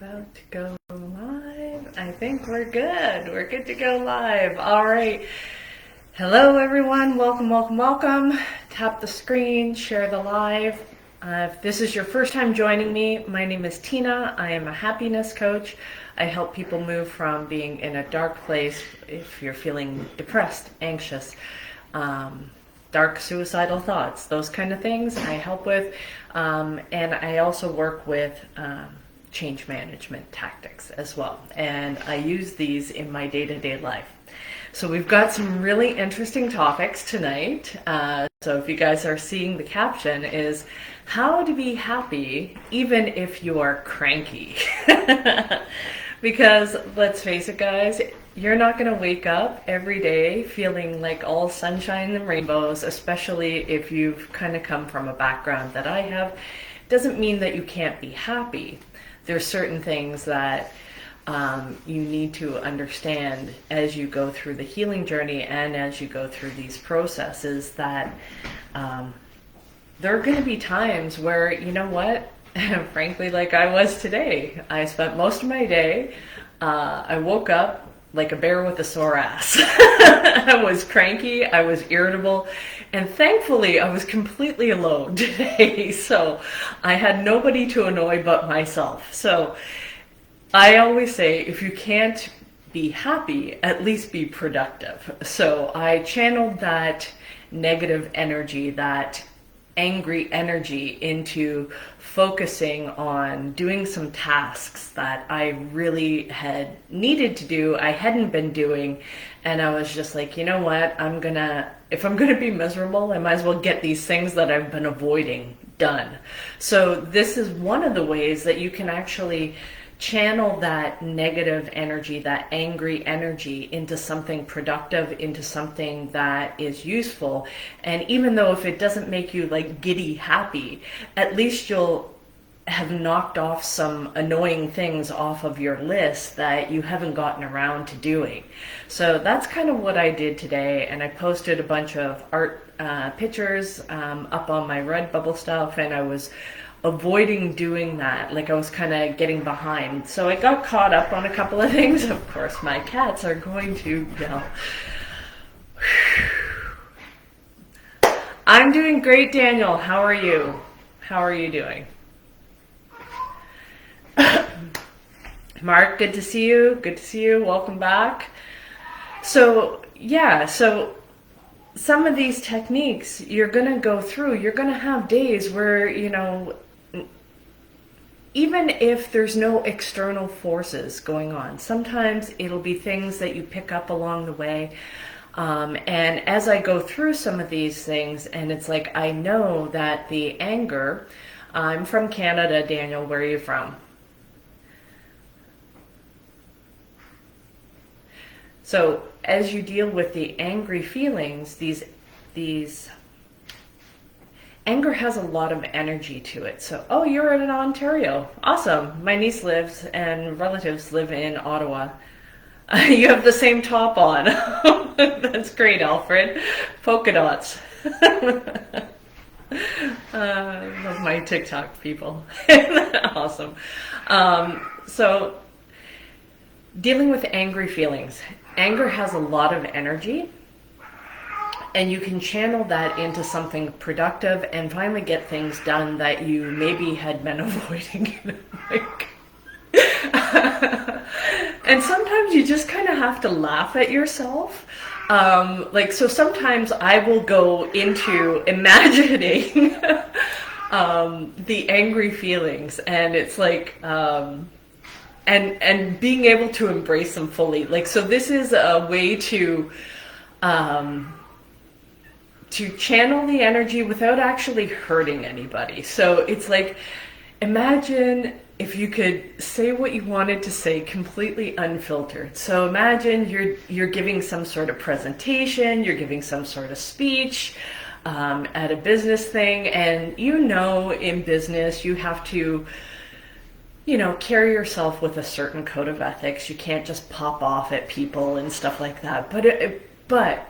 About to go live. I think we're good. We're good to go live. All right. Hello, everyone. Welcome, welcome, welcome. Tap the screen, share the live. If this is your first time joining me, my name is Tina. I am a happiness coach. I help people move from being in a dark place if you're feeling depressed, anxious, dark suicidal thoughts, those kind of things I help with. And I also work with change management tactics as well. And I use these in my day-to-day life. So we've got some really interesting topics tonight. So if you guys are seeing the caption is how to be happy even if you are cranky. Because let's face it, guys, you're not going to wake up every day feeling like all sunshine and rainbows, especially if you've kind of come from a background that I have. Doesn't mean that you can't be happy. There's certain things that you need to understand as you go through the healing journey and as you go through these processes that there are going to be times where, you know what, frankly, like I was today, I spent most of my day, I woke up like a bear with a sore ass. I was cranky, I was irritable, and thankfully I was completely alone today. So I had nobody to annoy but myself. So I always say, if you can't be happy, at least be productive. So I channeled that negative energy, that angry energy into focusing on doing some tasks that I really had needed to do, I hadn't been doing, and I was just like, you know what, if I'm gonna be miserable, I might as well get these things that I've been avoiding done. So this is one of the ways that you can actually channel that negative energy, that angry energy into something productive, into something that is useful. And even though if it doesn't make you like giddy happy, at least you'll have knocked off some annoying things off of your list that you haven't gotten around to doing. So that's kind of what I did today. And I posted a bunch of art pictures up on my Redbubble stuff, and I was avoiding doing that. Like I was kind of getting behind. So I got caught up on a couple of things. Of course, my cats are going to yell. I'm doing great, Daniel. How are you? How are you doing? Mark, good to see you. Good to see you. Welcome back. So, yeah, so some of these techniques you're going to go through, you're going to have days where, you know, even if there's no external forces going on, sometimes it'll be things that you pick up along the way. And as I go through some of these things, and it's like, I know that the anger, I'm from Canada, Daniel, where are you from? So as you deal with the angry feelings, anger has a lot of energy to it. So, oh, you're in Ontario. Awesome. My niece lives and relatives live in Ottawa. You have the same top on. That's great, Alfred. Polka dots. Love my TikTok people. Awesome. So, dealing with angry feelings. Anger has a lot of energy, and you can channel that into something productive and finally get things done that you maybe had been avoiding. And sometimes you just kind of have to laugh at yourself. So sometimes I will go into imagining the angry feelings, and it's like, and being able to embrace them fully. Like, so this is a way to channel the energy without actually hurting anybody. So it's like, imagine if you could say what you wanted to say completely unfiltered. So imagine you're giving some sort of presentation, you're giving some sort of speech at a business thing, and you know in business you have to, you know, carry yourself with a certain code of ethics. You can't just pop off at people and stuff like that. But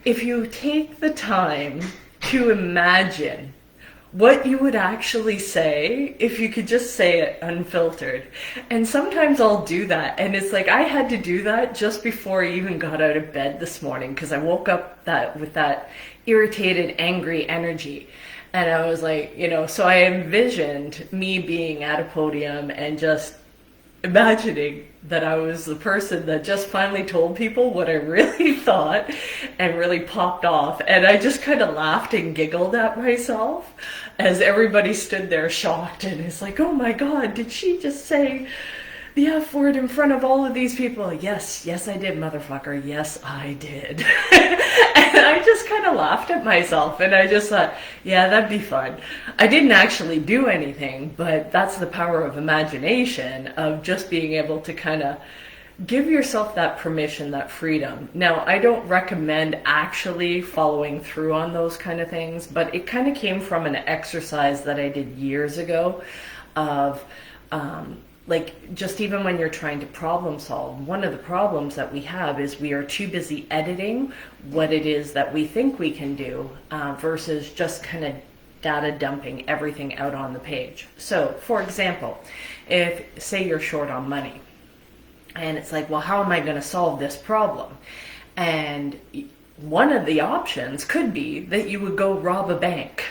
if you take the time to imagine what you would actually say if you could just say it unfiltered. And sometimes I'll do that. And it's like I had to do that just before I even got out of bed this morning because I woke up with that irritated, angry energy. And I was like, so I envisioned me being at a podium and just imagining that I was the person that just finally told people what I really thought and really popped off. And I just kind of laughed and giggled at myself as everybody stood there shocked and is like, oh my God, did she just say the F word in front of all of these people? Yes, I did, motherfucker. Yes, I did. And I just kind of laughed at myself and I just thought, yeah, that'd be fun. I didn't actually do anything, but that's the power of imagination, of just being able to kind of give yourself that permission, that freedom. Now, I don't recommend actually following through on those kind of things, but it kind of came from an exercise that I did years ago of, like, just even when you're trying to problem solve, one of the problems that we have is we are too busy editing what it is that we think we can do versus just kind of data dumping everything out on the page. So, for example, if, say, you're short on money, and it's like, well, how am I going to solve this problem? And one of the options could be that you would go rob a bank,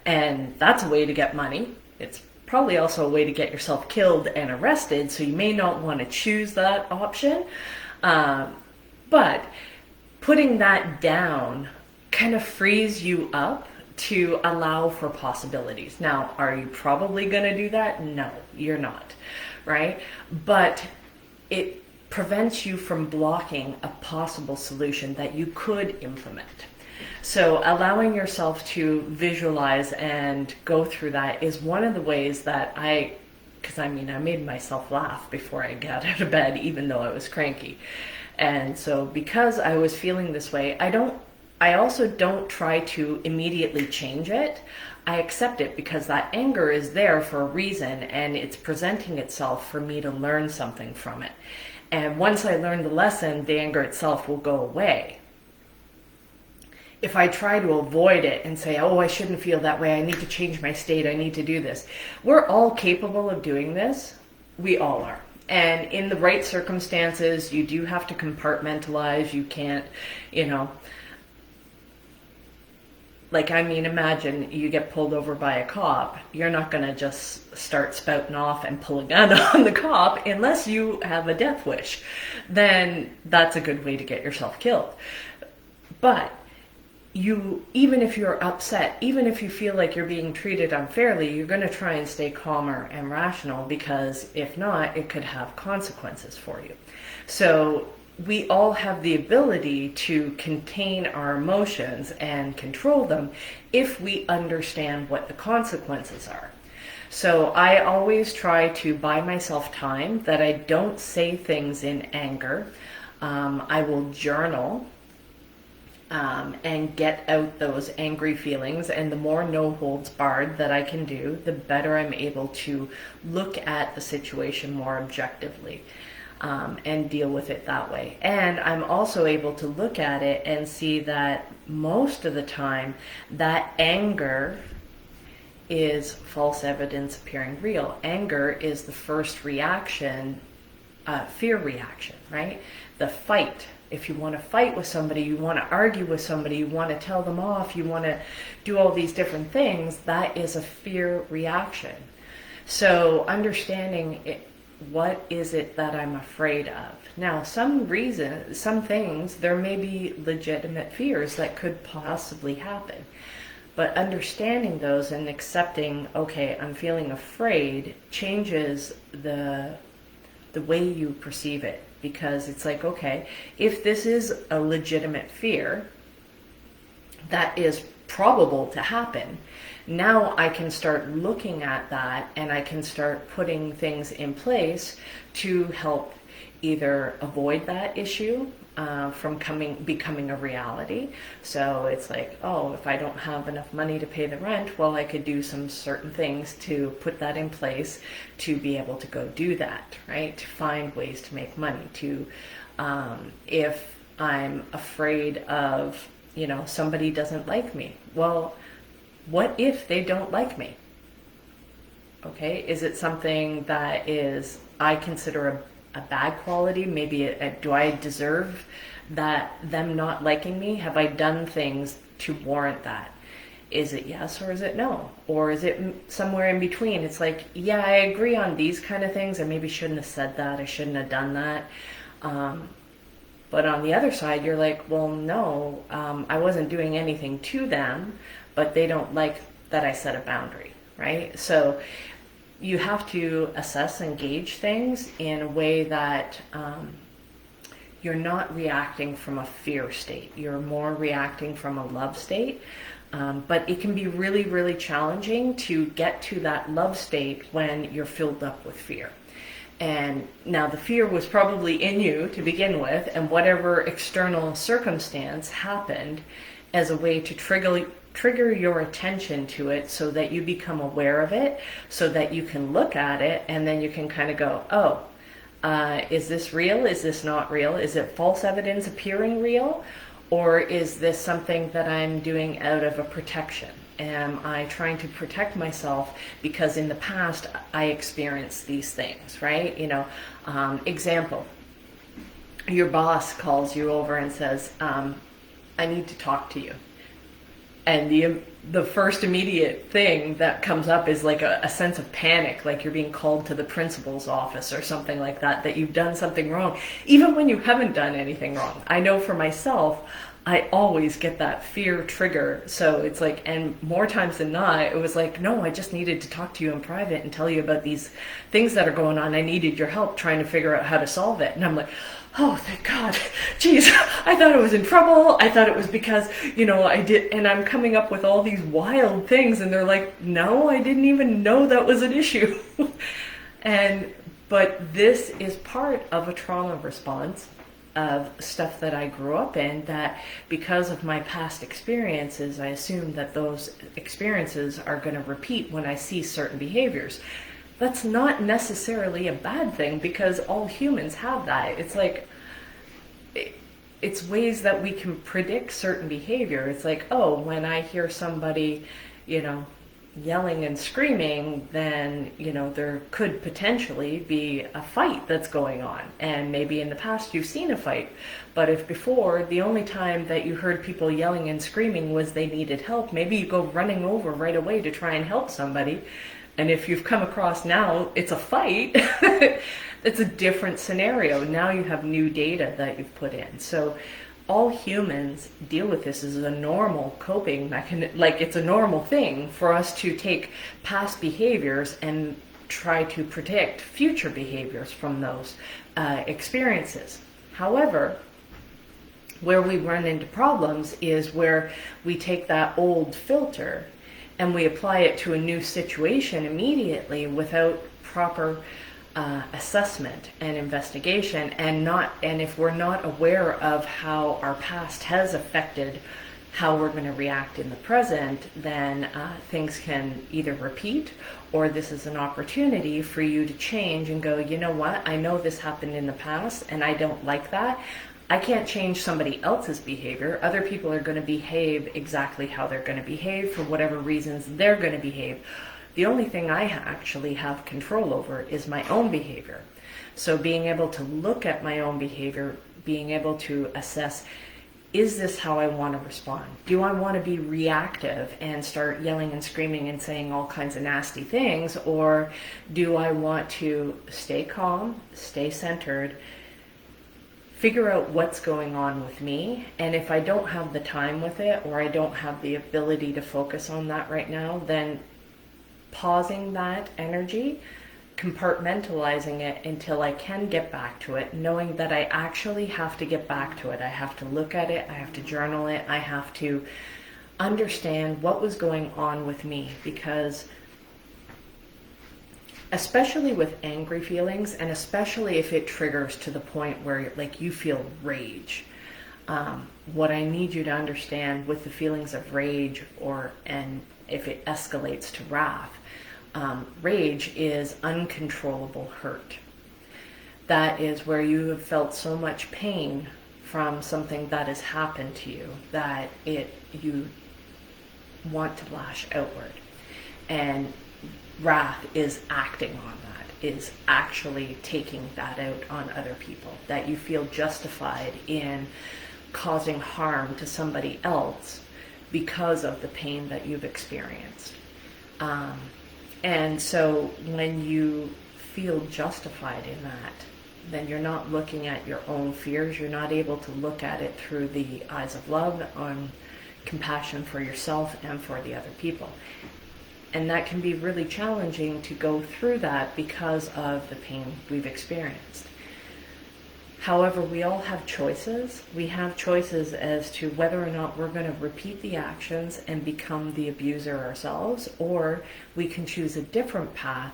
and that's a way to get money. It's probably also a way to get yourself killed and arrested, so you may not want to choose that option. But putting that down kind of frees you up to allow for possibilities. Now, are you probably going to do that? No, you're not, right? But it prevents you from blocking a possible solution that you could implement. So allowing yourself to visualize and go through that is one of the ways that because I made myself laugh before I got out of bed, even though I was cranky. And so because I was feeling this way, I also don't try to immediately change it. I accept it because that anger is there for a reason and it's presenting itself for me to learn something from it. And once I learn the lesson, the anger itself will go away. If I try to avoid it and say, oh, I shouldn't feel that way, I need to change my state, I need to do this. We're all capable of doing this. We all are. And in the right circumstances, you do have to compartmentalize. You can't, imagine you get pulled over by a cop. You're not going to just start spouting off and pull a gun on the cop unless you have a death wish. Then that's a good way to get yourself killed. But even if you're upset, even if you feel like you're being treated unfairly, you're going to try and stay calmer and rational, because if not, it could have consequences for you. So we all have the ability to contain our emotions and control them if we understand what the consequences are. So I always try to buy myself time that I don't say things in anger. I will journal and get out those angry feelings, and the more no holds barred that I can do, the better I'm able to look at the situation more objectively and deal with it that way. And I'm also able to look at it and see that most of the time that anger is false evidence appearing real. Anger is the first reaction, fear reaction, right? The fight. If you want to fight with somebody, you want to argue with somebody, you want to tell them off, you want to do all these different things, that is a fear reaction. So understanding what is it that I'm afraid of? Now, some things, there may be legitimate fears that could possibly happen. But understanding those and accepting, okay, I'm feeling afraid, changes the way you perceive it. Because it's like, okay, if this is a legitimate fear that is probable to happen, now I can start looking at that and I can start putting things in place to help either avoid that issue from becoming a reality. So it's like, oh, if I don't have enough money to pay the rent, well, I could do some certain things to put that in place to be able to go do that, right? To find ways to make money. If I'm afraid of, somebody doesn't like me, well, what if they don't like me? Okay, is it something that is I consider a bad quality? Maybe do I deserve that them not liking me? Have I done things to warrant that? Is it yes or is it no? Or is it somewhere in between? It's like, yeah, I agree on these kind of things. I maybe shouldn't have said that. I shouldn't have done that. But on the other side, you're like, well, no, I wasn't doing anything to them, but they don't like that I set a boundary, right? So you have to assess and gauge things in a way that you're not reacting from a fear state. You're more reacting from a love state. But it can be really, really challenging to get to that love state when you're filled up with fear. And now the fear was probably in you to begin with, and whatever external circumstance happened as a way to trigger your attention to it so that you become aware of it, so that you can look at it and then you can kind of go, oh, is this real? Is this not real? Is it false evidence appearing real? Or is this something that I'm doing out of a protection? Am I trying to protect myself because in the past I experienced these things, right? Example, your boss calls you over and says, I need to talk to you. And the first immediate thing that comes up is like a sense of panic, like you're being called to the principal's office or something like that, that you've done something wrong, even when you haven't done anything wrong. I know for myself, I always get that fear trigger. So it's like, and more times than not, it was like, no, I just needed to talk to you in private and tell you about these things that are going on. I needed your help trying to figure out how to solve it. And I'm like, oh, thank God. Geez, I thought I was in trouble. I thought it was because, I did, and I'm coming up with all these wild things. And they're like, no, I didn't even know that was an issue. But this is part of a trauma response of stuff that I grew up in, that because of my past experiences, I assume that those experiences are going to repeat when I see certain behaviors. That's not necessarily a bad thing, because all humans have that. It's like, it's ways that we can predict certain behavior. It's like, oh, when I hear somebody, yelling and screaming, then, there could potentially be a fight that's going on. And maybe in the past you've seen a fight. But if before, the only time that you heard people yelling and screaming was they needed help, maybe you go running over right away to try and help somebody. And if you've come across now it's a fight, it's a different scenario. Now you have new data that you've put in. So all humans deal with this as a normal coping mechanism. Like, it's a normal thing for us to take past behaviors and try to predict future behaviors from those experiences. However, where we run into problems is where we take that old filter and we apply it to a new situation immediately without proper assessment and investigation, and if we're not aware of how our past has affected how we're going to react in the present, then things can either repeat, or this is an opportunity for you to change and go, you know what, I know this happened in the past and I don't like that. I can't change somebody else's behavior. Other people are going to behave exactly how they're going to behave for whatever reasons they're going to behave. The only thing I actually have control over is my own behavior. So being able to look at my own behavior, being able to assess, is this how I want to respond? Do I want to be reactive and start yelling and screaming and saying all kinds of nasty things? Or do I want to stay calm, stay centered, figure out what's going on with me? And if I don't have the time with it, or I don't have the ability to focus on that right now, then pausing that energy, compartmentalizing it until I can get back to it, knowing that I actually have to get back to it. I have to look at it, I have to journal it, I have to understand what was going on with me, because especially with angry feelings, and especially if it triggers to the point where like you feel rage, what I need you to understand with the feelings of rage, and if it escalates to wrath, rage is uncontrollable hurt. That is where you have felt so much pain from something that has happened to you that you want to lash outward. And wrath is acting on that, is actually taking that out on other people, that you feel justified in causing harm to somebody else because of the pain that you've experienced. And so when you feel justified in that, then you're not looking at your own fears. You're not able to look at it through the eyes of love, on compassion for yourself and for the other people. And that can be really challenging to go through that because of the pain we've experienced. However, we all have choices. We have choices as to whether or not we're going to repeat the actions and become the abuser ourselves, or we can choose a different path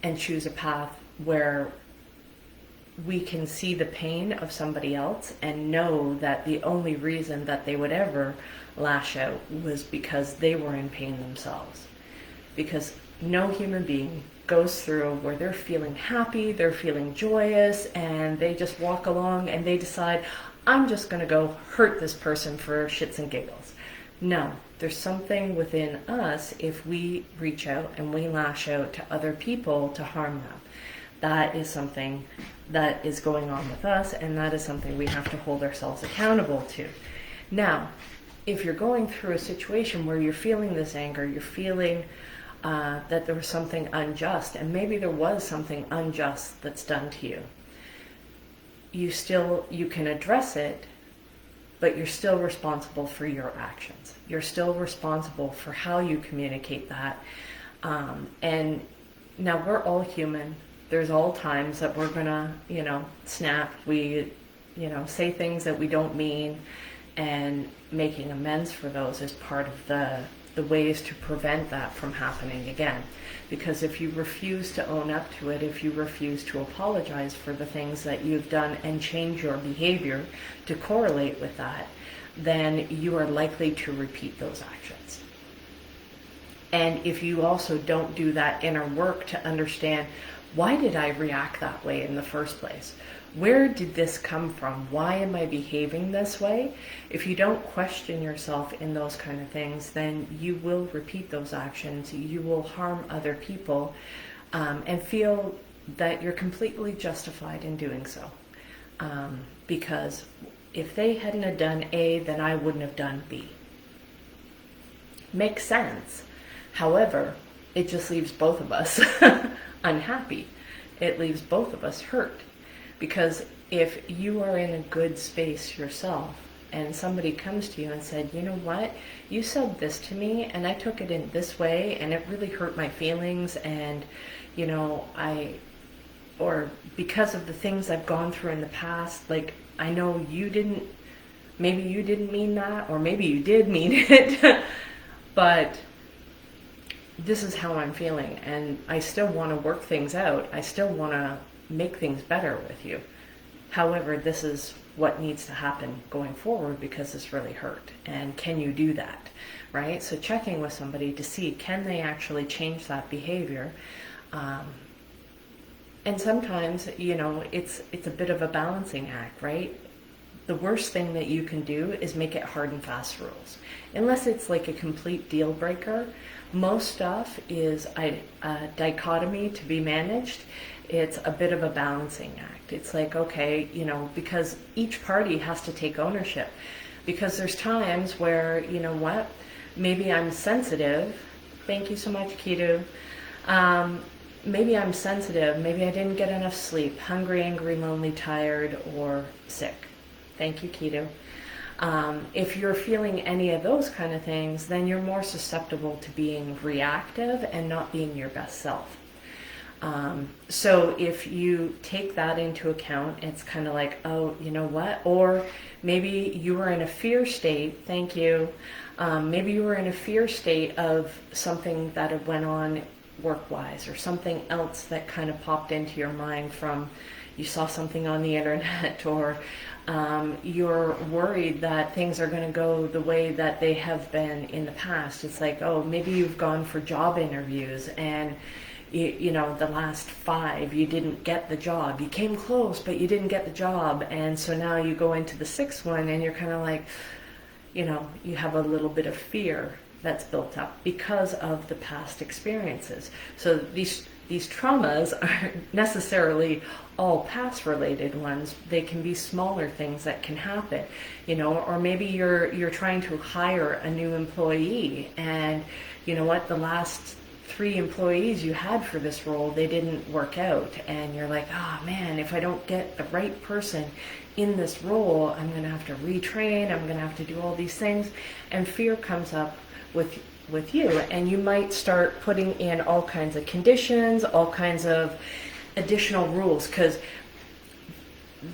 and choose a path where we can see the pain of somebody else and know that the only reason that they would ever lash out was because they were in pain themselves. Because no human being goes through where they're feeling happy, they're feeling joyous, and they just walk along and they decide, I'm just going to go hurt this person for shits and giggles. No, there's something within us if we reach out and we lash out to other people to harm them. That is something that is going on with us, and that is something we have to hold ourselves accountable to. Now, if you're going through a situation where you're feeling this anger, you're feeling that there was something unjust, and maybe there was something unjust that's done to you, you can address it, but you're still responsible for your actions. You're still responsible for how you communicate that. And now we're all human. There's all times that we're gonna, snap. We, say things that we don't mean, and making amends for those is part of the ways to prevent that from happening again. Because if you refuse to own up to it, if you refuse to apologize for the things that you've done and change your behavior to correlate with that, then you are likely to repeat those actions. And if you also don't do that inner work to understand, why did I react that way in the first place? Where did this come from? Why am I behaving this way? If you don't question yourself in those kind of things, then you will repeat those actions. You will harm other people and feel that you're completely justified in doing so. Because if they hadn't have done A, then I wouldn't have done B. Makes sense. However, it just leaves both of us unhappy. It leaves both of us hurt. Because if you are in a good space yourself and somebody comes to you and said, you know what, you said this to me and I took it in this way and it really hurt my feelings, and or because of the things I've gone through in the past, like, I know maybe you didn't mean that, or maybe you did mean it, but this is how I'm feeling, and I still want to work things out. I still want to make things better with you. However, this is what needs to happen going forward because this really hurt. And can you do that, right? So checking with somebody to see, can they actually change that behavior? And sometimes, it's a bit of a balancing act, right? The worst thing that you can do is make it hard and fast rules. Unless it's like a complete deal breaker, most stuff is a dichotomy to be managed. It's a bit of a balancing act. It's like, okay, because each party has to take ownership. Because there's times where, maybe I'm sensitive. Thank you so much, Kidu. Maybe I'm sensitive. Maybe I didn't get enough sleep. Hungry, angry, lonely, tired, or sick. Thank you, Kidu. If you're feeling any of those kind of things, then you're more susceptible to being reactive and not being your best self. So if you take that into account, it's kind of like, oh, you know what? Or maybe you were in a fear state. Thank you. Maybe you were in a fear state of something that had went on work-wise, or something else that kind of popped into your mind from you saw something on the internet, or you're worried that things are going to go the way that they have been in the past. It's like, oh, maybe you've gone for job interviews and the last 5, you didn't get the job. You came close, but you didn't get the job. And so now you go into the 6th one and you're kind of like, you have a little bit of fear that's built up because of the past experiences. So these traumas aren't necessarily all past related ones. They can be smaller things that can happen, or maybe you're trying to hire a new employee, and you know what, the last 3 employees you had for this role, they didn't work out, and you're like, oh man, if I don't get the right person in this role, I'm going to have to retrain, I'm going to have to do all these things, and fear comes up with you, and you might start putting in all kinds of conditions, all kinds of additional rules, because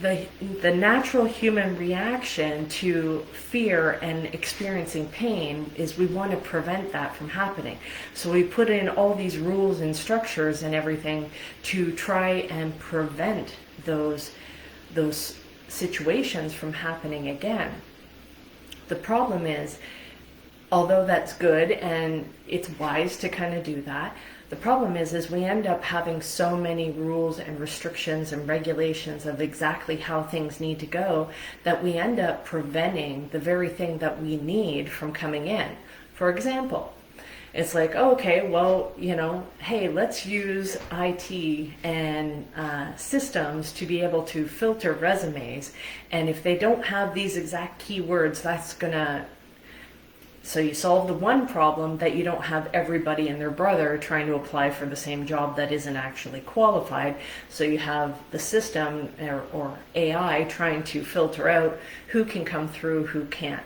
the natural human reaction to fear and experiencing pain is we want to prevent that from happening. So we put in all these rules and structures and everything to try and prevent those situations from happening again. The problem is, although that's good and it's wise to kind of do that, the problem is we end up having so many rules and restrictions and regulations of exactly how things need to go that we end up preventing the very thing that we need from coming in. For example, it's like, okay, well, hey, let's use IT and systems to be able to filter resumes. And if they don't have these exact keywords, that's gonna... So you solve the one problem that you don't have everybody and their brother trying to apply for the same job that isn't actually qualified. So you have the system or AI trying to filter out who can come through, who can't.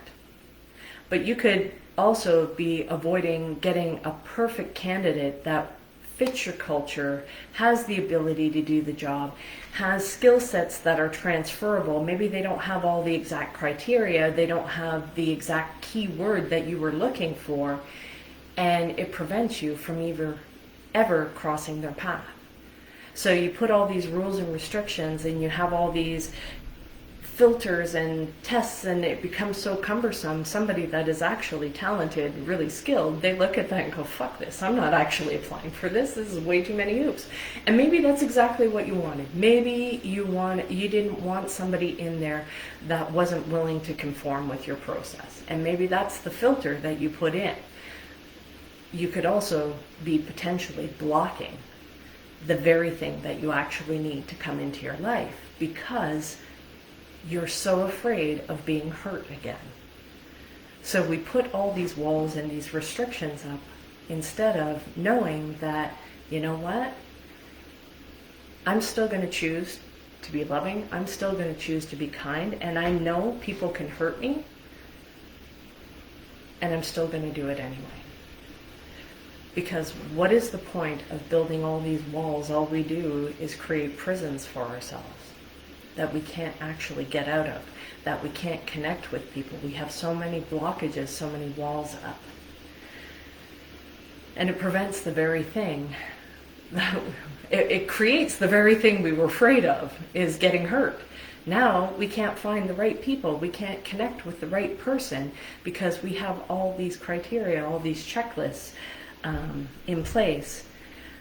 But you could also be avoiding getting a perfect candidate that fits your culture, has the ability to do the job, has skill sets that are transferable. Maybe they don't have all the exact criteria, they don't have the exact keyword that you were looking for, and it prevents you from ever crossing their path. So you put all these rules and restrictions, and you have all these filters and tests, and it becomes so cumbersome. Somebody that is actually talented, really skilled, they look at that and go, fuck this, I'm not actually applying for this. This is way too many hoops. And maybe that's exactly what you wanted. Maybe you didn't want somebody in there that wasn't willing to conform with your process. And maybe that's the filter that you put in. You could also be potentially blocking the very thing that you actually need to come into your life because you're so afraid of being hurt again. So we put all these walls and these restrictions up instead of knowing that, you know what? I'm still going to choose to be loving. I'm still going to choose to be kind. And I know people can hurt me. And I'm still going to do it anyway. Because what is the point of building all these walls? All we do is create prisons for ourselves that we can't actually get out of, that we can't connect with people. We have so many blockages, so many walls up. And it prevents the very thing, it creates the very thing we were afraid of, is getting hurt. Now we can't find the right people, we can't connect with the right person because we have all these criteria, all these checklists in place.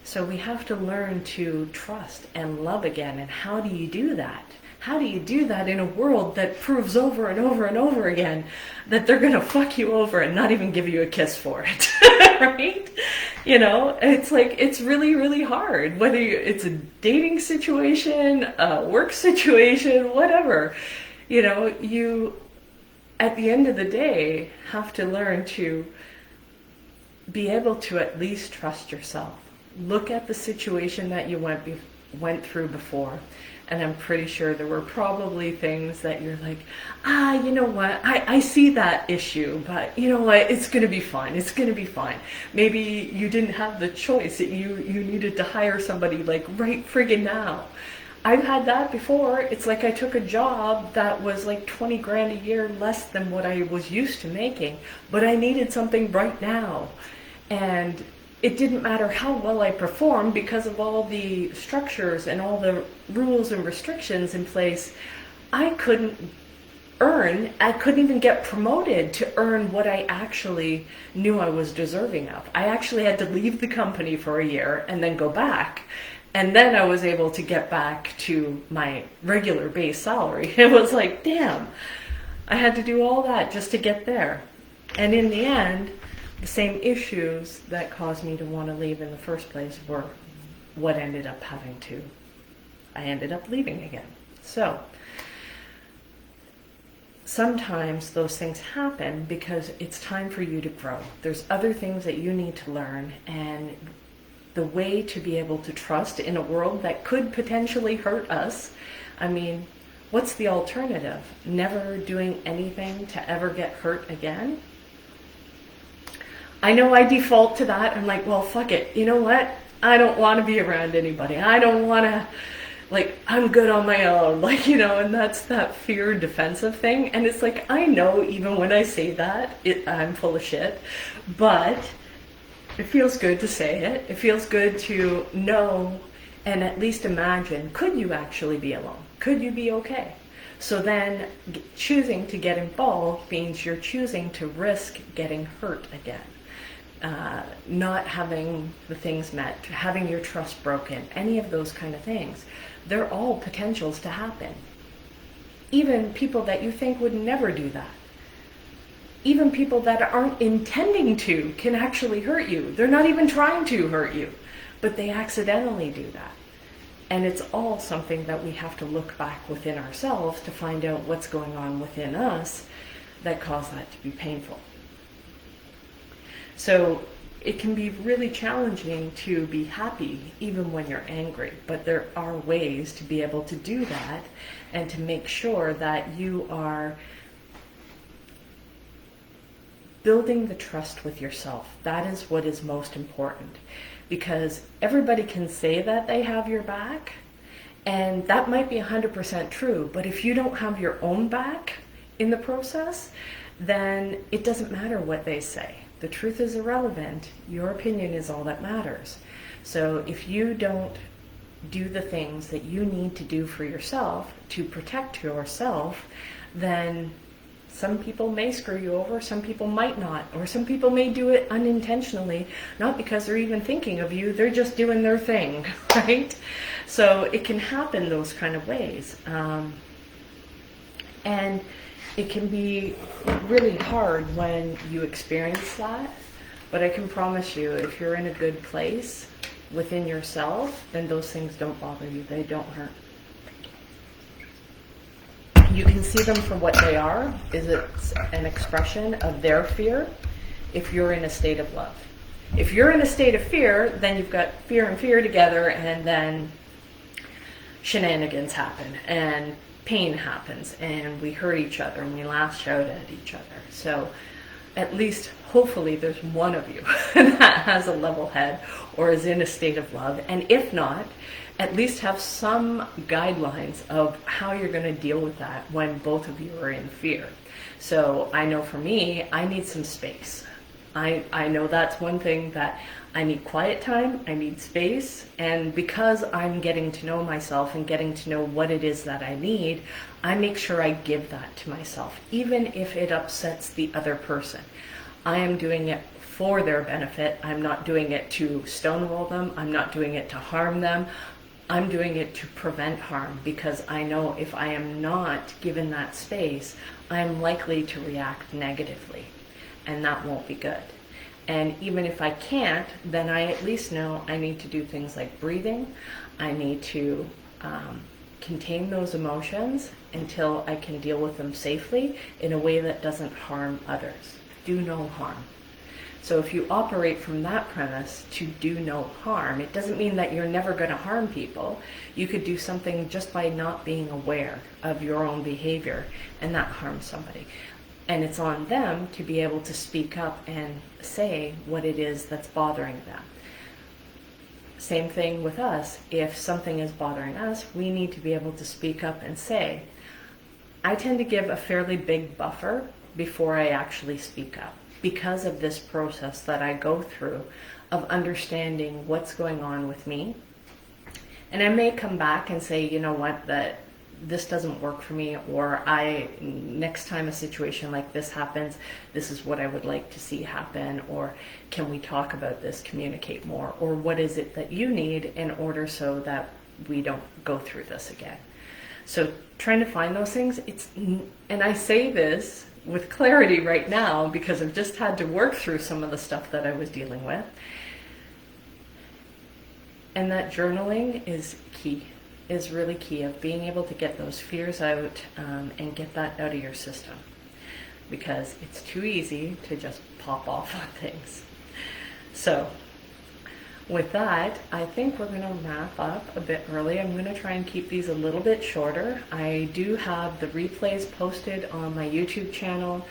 So we have to learn to trust and love again. And how do you do that? How do you do that in a world that proves over and over and over again that they're going to fuck you over and not even give you a kiss for it? Right? It's like, it's really, really hard. Whether it's a dating situation, a work situation, whatever, you, at the end of the day, have to learn to be able to at least trust yourself. Look at the situation that you went through before. And I'm pretty sure there were probably things that you're like, you know what, I see that issue, but you know what, it's going to be fine. It's going to be fine. Maybe you didn't have the choice. You needed to hire somebody like right friggin' now. I've had that before. It's like I took a job that was like 20 grand a year less than what I was used to making, but I needed something right now. And it didn't matter how well I performed because of all the structures and all the rules and restrictions in place. I couldn't even get promoted to earn what I actually knew I was deserving of. I actually had to leave the company for a year and then go back. And then I was able to get back to my regular base salary. It was like, damn, I had to do all that just to get there. And in the end, the same issues that caused me to want to leave in the first place were what ended up I ended up leaving again. So sometimes those things happen because it's time for you to grow. There's other things that you need to learn, and the way to be able to trust in a world that could potentially hurt us, I mean, what's the alternative? Never doing anything to ever get hurt again? I know I default to that. I'm like, well, fuck it. You know what? I don't want to be around anybody. I don't want to, like, I'm good on my own. Like, you know, and that's that fear defensive thing. And it's like, I know even when I say that, I'm full of shit. But it feels good to say it. It feels good to know and at least imagine, could you actually be alone? Could you be okay? So then choosing to get involved means you're choosing to risk getting hurt again. Not having the things met, having your trust broken, any of those kind of things. They're all potentials to happen. Even people that you think would never do that. Even people that aren't intending to can actually hurt you. They're not even trying to hurt you, but they accidentally do that. And it's all something that we have to look back within ourselves to find out what's going on within us that caused that to be painful. So it can be really challenging to be happy even when you're angry, but there are ways to be able to do that and to make sure that you are building the trust with yourself. That is what is most important, because everybody can say that they have your back, and that might be 100% true, but if you don't have your own back in the process, then it doesn't matter what they say. The truth is irrelevant. Your opinion is all that matters. So if you don't do the things that you need to do for yourself to protect yourself, then some people may screw you over, some people might not, or some people may do it unintentionally, not because they're even thinking of you, they're just doing their thing, right? So it can happen those kind of ways. And it can be really hard when you experience that, but I can promise you, if you're in a good place within yourself, then those things don't bother you, they don't hurt. You can see them for what they are. Is it an expression of their fear if you're in a state of love? If you're in a state of fear, then you've got fear and fear together, and then shenanigans happen, and pain happens, and we hurt each other, and we lash out at each other. So at least, hopefully, there's one of you that has a level head or is in a state of love, and if not, at least have some guidelines of how you're going to deal with that when both of you are in fear. So I know for me, I need some space. I know that's one thing, that I need quiet time, I need space, and because I'm getting to know myself and getting to know what it is that I need, I make sure I give that to myself, even if it upsets the other person. I am doing it for their benefit. I'm not doing it to stonewall them. I'm not doing it to harm them. I'm doing it to prevent harm, because I know if I am not given that space, I'm likely to react negatively, and that won't be good. And even if I can't, then I at least know I need to do things like breathing. I need to contain those emotions until I can deal with them safely in a way that doesn't harm others. Do no harm. So if you operate from that premise to do no harm, it doesn't mean that you're never going to harm people. You could do something just by not being aware of your own behavior, and that harms somebody. And it's on them to be able to speak up and say what it is that's bothering them. Same thing with us. If something is bothering us, we need to be able to speak up and say. I tend to give a fairly big buffer before I actually speak up, because of this process that I go through of understanding what's going on with me. And I may come back and say, you know what, that this doesn't work for me, or next time a situation like this happens, this is what I would like to see happen, or can we talk about this, communicate more, or what is it that you need in order so that we don't go through this again. So trying to find those things, and I say this with clarity right now because I've just had to work through some of the stuff that I was dealing with. And that journaling is key, is really key, of being able to get those fears out and get that out of your system, because it's too easy to just pop off on things. So with that, I think we're going to wrap up a bit early. I'm going to try and keep these a little bit shorter. I do have the replays posted on my YouTube channel,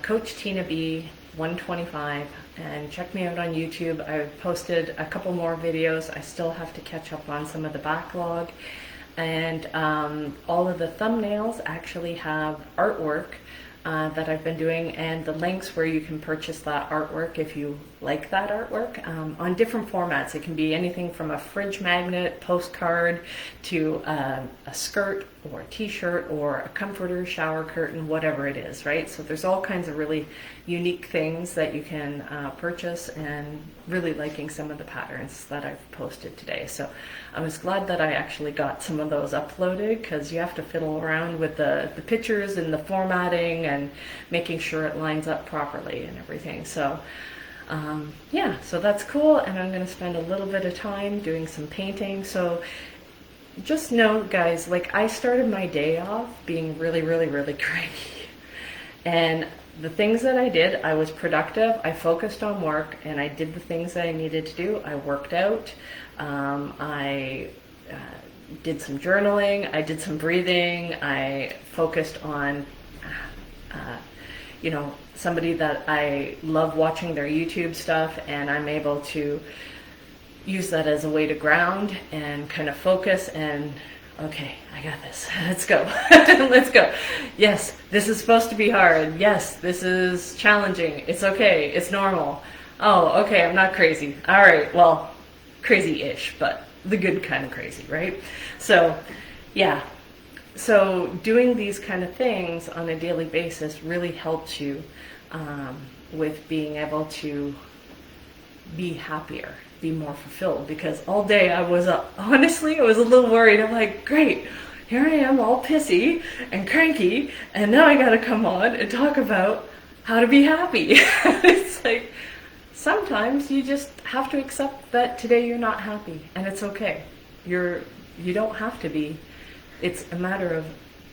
Coach Tina B 125, and check me out on YouTube. I've posted a couple more videos. I still have to catch up on some of the backlog, and all of the thumbnails actually have artwork that I've been doing, and the links where you can purchase that artwork if you like that artwork, on different formats. It can be anything from a fridge magnet, postcard, to a skirt or a t-shirt or a comforter, shower curtain, whatever it is, right? So there's all kinds of really unique things that you can purchase, and really liking some of the patterns that I've posted today. So I was glad that I actually got some of those uploaded, because you have to fiddle around with the pictures and the formatting and making sure it lines up properly and everything. So yeah, so that's cool. And I'm going to spend a little bit of time doing some painting. So just know, guys, like, I started my day off being really cranky, and the things that I did, I was productive. I focused on work, and I did the things that I needed to do. I worked out. I did some journaling. I did some breathing. I focused on, you know, somebody that I love watching their YouTube stuff, and I'm able to use that as a way to ground and kind of focus and, okay, I got this. Let's go. Let's go. Yes, this is supposed to be hard. Yes, this is challenging. It's okay. It's normal. Oh, okay, I'm not crazy. All right, well, crazy-ish, but the good kind of crazy, right? So, yeah. So doing these kind of things on a daily basis really helps you with being able to be happier, be more fulfilled, because all day I was honestly, I was a little worried. I'm like, great, here I am all pissy and cranky, and now I gotta come on and talk about how to be happy. It's like, sometimes you just have to accept that today you're not happy, and it's okay. You don't have to be. It's a matter of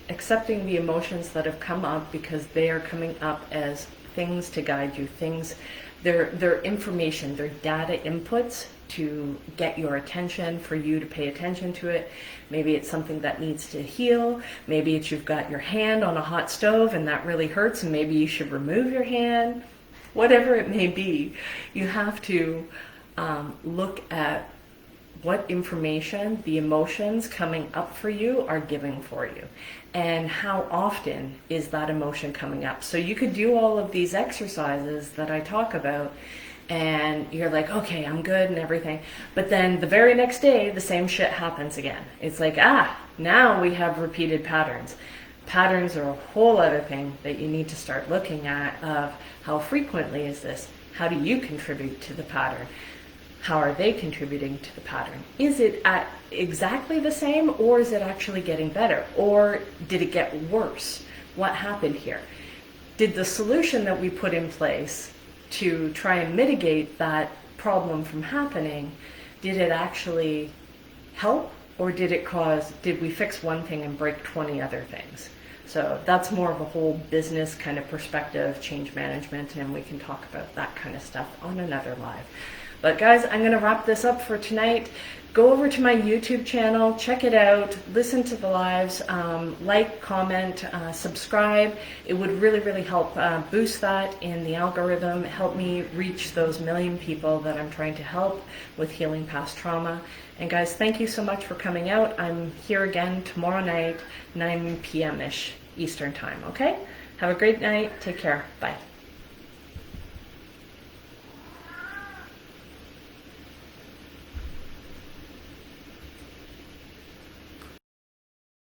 accepting the emotions that have come up, because they are coming up as things to guide you, things, they're information, they're data inputs to get your attention, for you to pay attention to it. Maybe it's something that needs to heal. Maybe it's you've got your hand on a hot stove and that really hurts, and maybe you should remove your hand. Whatever it may be, you have to look at what information the emotions coming up for you are giving for you, and how often is that emotion coming up. So you could do all of these exercises that I talk about, and you're like, okay, I'm good and everything, but then the very next day the same shit happens again. It's like, now we have repeated patterns. Patterns are a whole other thing that you need to start looking at, of how frequently is this? How do you contribute to the pattern? How are they contributing to the pattern? Is it at exactly the same, or is it actually getting better? Or did it get worse? What happened here? Did the solution that we put in place to try and mitigate that problem from happening, did it actually help, or did we fix one thing and break 20 other things? So that's more of a whole business kind of perspective, change management, and we can talk about that kind of stuff on another live. But guys, I'm going to wrap this up for tonight. Go over to my YouTube channel, check it out, listen to the lives, like, comment, subscribe. It would really help boost that in the algorithm, help me reach those 1 million people that I'm trying to help with healing past trauma. And guys, thank you so much for coming out. I'm here again tomorrow night, 9 p.m.-ish Eastern time, okay? Have a great night. Take care. Bye.